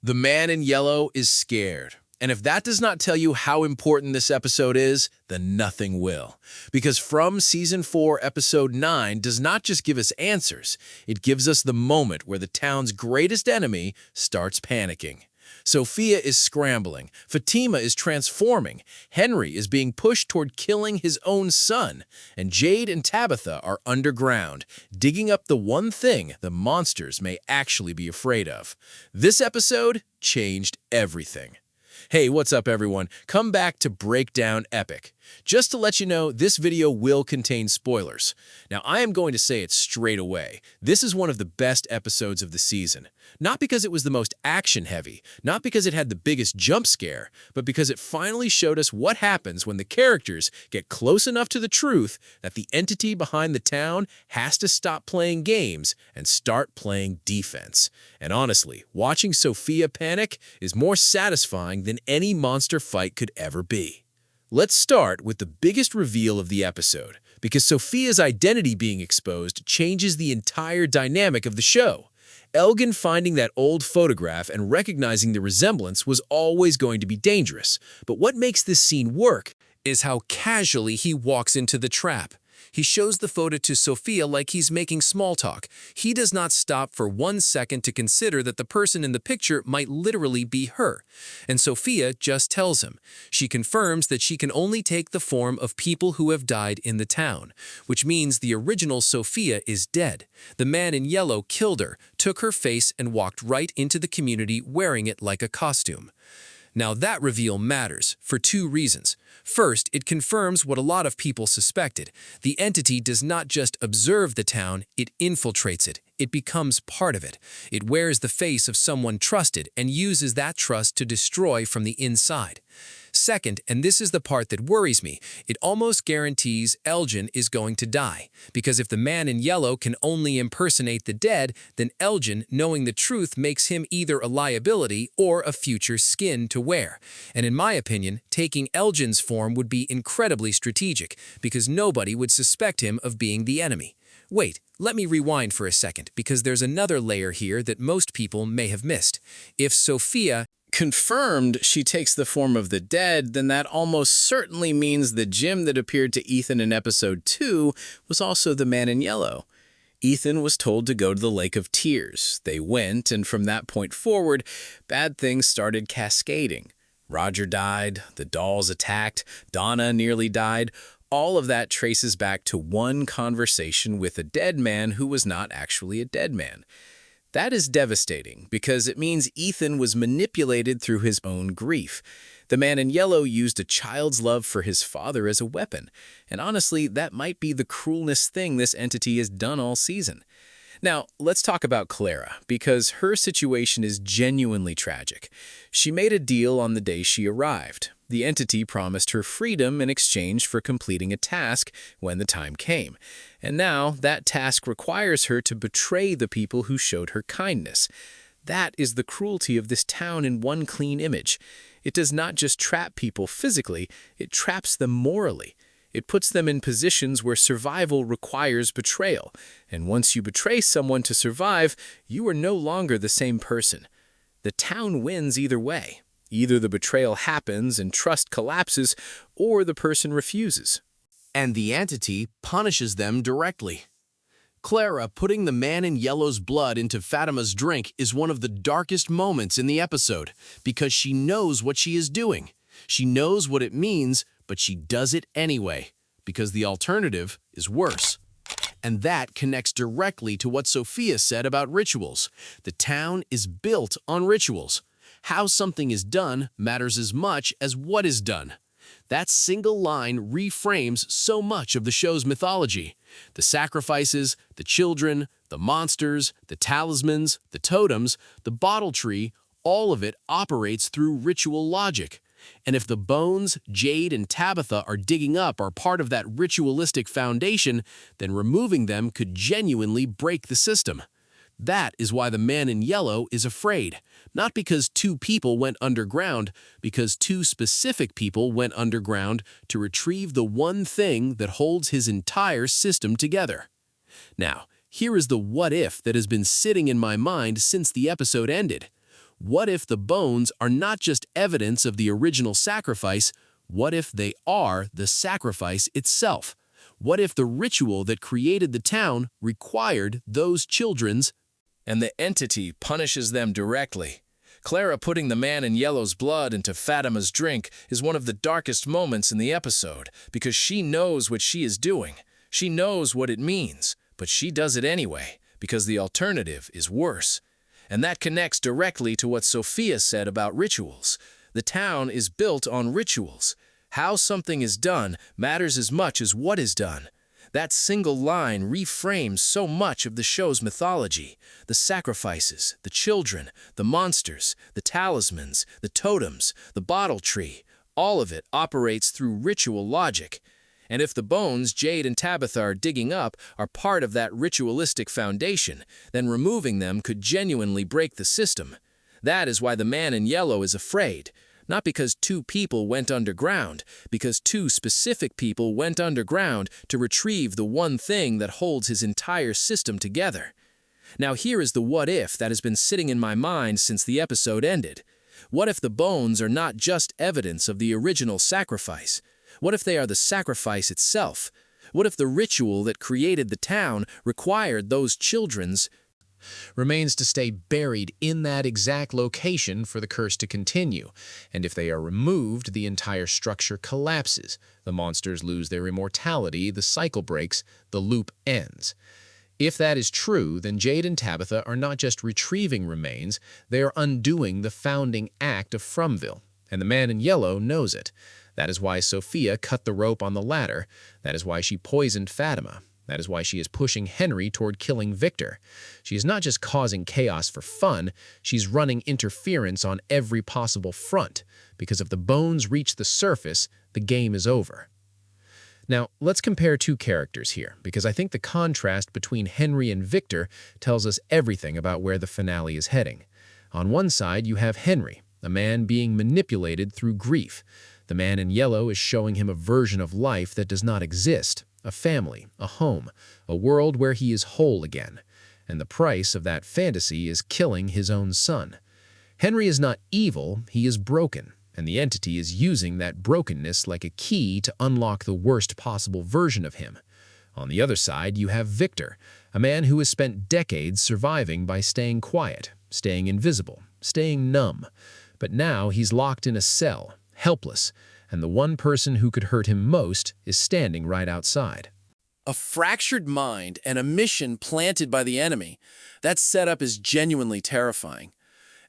The man in yellow is scared. And if that does not tell you how important this episode is, then nothing will. Because From Season 4, Episode 9 does not just give us answers, it gives us the moment where the town's greatest enemy starts panicking. Sophia is scrambling, Fatima is transforming, Henry is being pushed toward killing his own son, and Jade and Tabitha are underground, digging up the one thing the monsters may actually be afraid of. This episode changed everything. Hey, what's up everyone? Come back to Breakdown Epic. Just to let you know, this video will contain spoilers. Now, I am going to say it straight away. This is one of the best episodes of the season. Not because it was the most action-heavy, not because it had the biggest jump scare, but because it finally showed us what happens when the characters get close enough to the truth that the entity behind the town has to stop playing games and start playing defense. And honestly, watching Sophia panic is more satisfying than any monster fight could ever be. Let's start with the biggest reveal of the episode, because Sophia's identity being exposed changes the entire dynamic of the show. Elgen finding that old photograph and recognizing the resemblance was always going to be dangerous, but what makes this scene work is how casually he walks into the trap. He shows the photo to Sophia like he's making small talk. He does not stop for 1 second to consider that the person in the picture might literally be her. And Sophia just tells him. She confirms that she can only take the form of people who have died in the town, which means the original Sophia is dead. The man in yellow killed her, took her face, and walked right into the community wearing it like a costume. Now that reveal matters for 2 reasons. First, it confirms what a lot of people suspected. The entity does not just observe the town, it infiltrates it. It becomes part of it. It wears the face of someone trusted and uses that trust to destroy from the inside. Second, and this is the part that worries me, it almost guarantees Elgen is going to die. Because if the man in yellow can only impersonate the dead, then Elgen, knowing the truth, makes him either a liability or a future skin to wear. And in my opinion, taking Elgen's form would be incredibly strategic, because nobody would suspect him of being the enemy. Wait, let me rewind for a second, because there's another layer here that most people may have missed. If Sophia confirmed she takes the form of the dead, then that almost certainly means the Jim that appeared to Ethan in episode 2 was also the man in yellow. Ethan was told to go to the Lake of Tears. They went, and from that point forward, bad things started cascading. Roger died, the dolls attacked, Donna nearly died. All of that traces back to one conversation with a dead man who was not actually a dead man. That is devastating because it means Ethan was manipulated through his own grief. The man in yellow used a child's love for his father as a weapon, and honestly, that might be the cruelest thing this entity has done all season. Now, let's talk about Clara, because her situation is genuinely tragic. She made a deal on the day she arrived. The entity promised her freedom in exchange for completing a task when the time came. And now that task requires her to betray the people who showed her kindness. That is the cruelty of this town in one clean image. It does not just trap people physically, it traps them morally. It puts them in positions where survival requires betrayal. And once you betray someone to survive, you are no longer the same person. The town wins either way. Either the betrayal happens and trust collapses, or the person refuses. And the entity punishes them directly. Clara putting the man in yellow's blood into Fatima's drink is one of the darkest moments in the episode, because she knows what she is doing. She knows what it means, but she does it anyway, because the alternative is worse. And that connects directly to what Sophia said about rituals. The town is built on rituals. How something is done matters as much as what is done. That single line reframes so much of the show's mythology. The sacrifices, the children, the monsters, the talismans, the totems, the bottle tree, all of it operates through ritual logic. And if the bones Jade and Tabitha are digging up are part of that ritualistic foundation, then removing them could genuinely break the system. That is why the man in yellow is afraid. Not because 2 people went underground, because 2 specific people went underground to retrieve the one thing that holds his entire system together. Now, here is the what if that has been sitting in my mind since the episode ended. What if the bones are not just evidence of the original sacrifice? What if they are the sacrifice itself? What if the ritual that created the town required those children's, and the entity punishes them directly? Clara putting the man in yellow's blood into Fatima's drink is one of the darkest moments in the episode because she knows what she is doing. She knows what it means, but she does it anyway because the alternative is worse. And that connects directly to what Sophia said about rituals. The town is built on rituals. How something is done matters as much as what is done. That single line reframes so much of the show's mythology. The sacrifices, the children, the monsters, the talismans, the totems, the bottle tree, all of it operates through ritual logic. And if the bones Jade and Tabitha are digging up are part of that ritualistic foundation, then removing them could genuinely break the system. That is why the man in yellow is afraid. Not because two people went underground, because two specific people went underground to retrieve the one thing that holds his entire system together. Now here is the what if that has been sitting in my mind since the episode ended. What if the bones are not just evidence of the original sacrifice? What if they are the sacrifice itself? What if the ritual that created the town required those children's remains to stay buried in that exact location for the curse to continue, and if they are removed, the entire structure collapses, the monsters lose their immortality, the cycle breaks, the loop ends. If that is true, then Jade and Tabitha are not just retrieving remains, they are undoing the founding act of Fromville, and the man in yellow knows it. That is why Sophia cut the rope on the ladder. That is why she poisoned Fatima. That is why she is pushing Henry toward killing Victor. She is not just causing chaos for fun, she's running interference on every possible front, because if the bones reach the surface, the game is over. Now, let's compare two characters here, because I think the contrast between Henry and Victor tells us everything about where the finale is heading. On one side, you have Henry, a man being manipulated through grief. The man in yellow is showing him a version of life that does not exist, a family, a home, a world where he is whole again. And the price of that fantasy is killing his own son. Henry is not evil, he is broken, and the entity is using that brokenness like a key to unlock the worst possible version of him. On the other side, you have Victor, a man who has spent decades surviving by staying quiet, staying invisible, staying numb. But now he's locked in a cell, helpless, and the one person who could hurt him most is standing right outside. A fractured mind and a mission planted by the enemy. That setup is genuinely terrifying.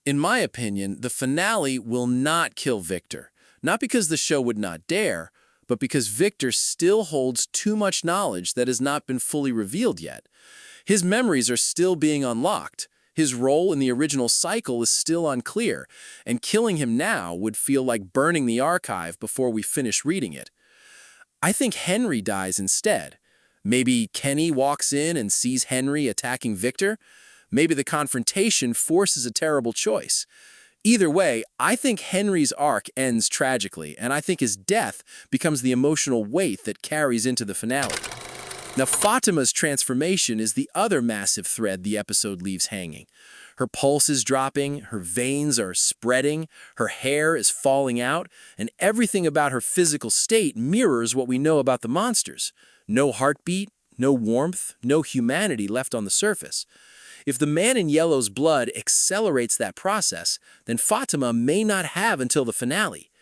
In my opinion, the finale will not kill Victor, not because the show would not dare, but because Victor still holds too much knowledge that has not been fully revealed yet. His memories are still being unlocked. His role in the original cycle is still unclear, and killing him now would feel like burning the archive before we finish reading it. I think Henry dies instead. Maybe Kenny walks in and sees Henry attacking Victor. Maybe the confrontation forces a terrible choice. Either way, I think Henry's arc ends tragically, and I think his death becomes the emotional weight that carries into the finale. Now, Fatima's transformation is the other massive thread the episode leaves hanging. Her pulse is dropping, her veins are spreading, her hair is falling out, and everything about her physical state mirrors what we know about the monsters. No heartbeat, no warmth, no humanity left on the surface. If the man in yellow's blood accelerates that process, then Fatima may not have until the finale.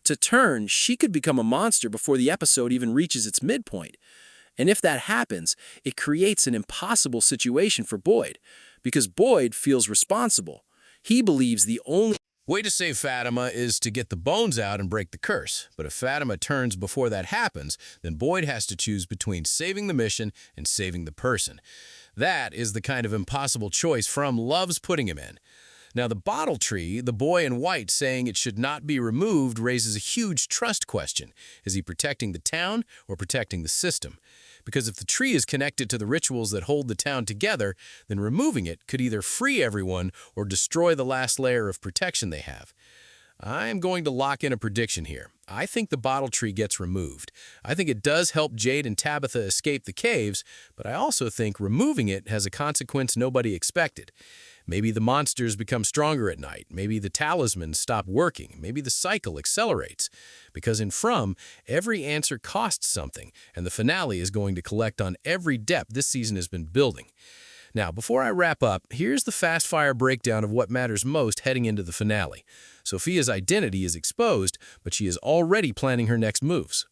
To turn, she could become a monster before the episode even reaches its midpoint. And if that happens, it creates an impossible situation for Boyd, because Boyd feels responsible. He believes the only way to save Fatima is to get the bones out and break the curse. But if Fatima turns before that happens, then Boyd has to choose between saving the mission and saving the person. That is the kind of impossible choice From loves putting him in. Now, the bottle tree, the boy in white saying it should not be removed, raises a huge trust question. Is he protecting the town or protecting the system? Because if the tree is connected to the rituals that hold the town together, then removing it could either free everyone or destroy the last layer of protection they have. I am going to lock in a prediction here. I think the bottle tree gets removed. I think it does help Jade and Tabitha escape the caves, but I also think removing it has a consequence nobody expected. Maybe the monsters become stronger at night. Maybe the talismans stop working. Maybe the cycle accelerates. Because in From, every answer costs something, and the finale is going to collect on every depth this season has been building. Now, before I wrap up, here's the fast-fire breakdown of what matters most heading into the finale. Sophia's identity is exposed, but she is already planning her next moves.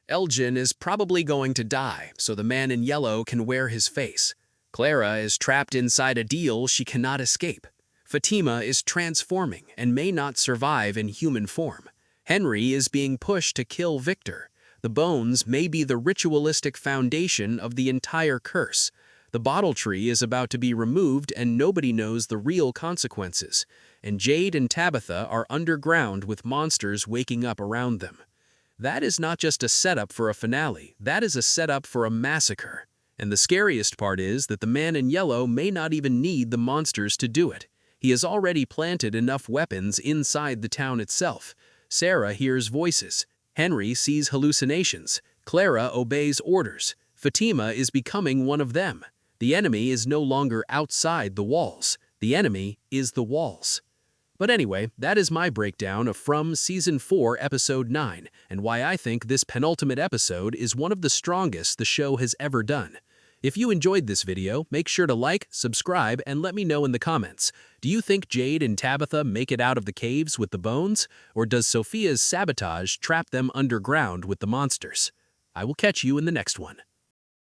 Elgen is probably going to die, so the man in yellow can wear his face. Claraara is trapped inside a deal she cannot escape. Fatima is transforming and may not survive in human form. Henry is being pushed to kill Victor. The bones may be the ritualistic foundation of the entire curse. The bottle tree is about to be removed and nobody knows the real consequences. And Jade and Tabitha are underground with monsters waking up around them. That is not just a setup for a finale, that is a setup for a massacre. And the scariest part is that the man in yellow may not even need the monsters to do it. He has already planted enough weapons inside the town itself. Sarah hears voices. Henry sees hallucinations. Clara obeys orders. Fatima is becoming one of them. The enemy is no longer outside the walls. The enemy is the walls. But anyway, that is my breakdown of From Season 4, Episode 9, and why I think this penultimate episode is one of the strongest the show has ever done. If you enjoyed this video, make sure to like, subscribe, and let me know in the comments. Do you think Jade and Tabitha make it out of the caves with the bones? Or does Sophia's sabotage trap them underground with the monsters? I will catch you in the next one.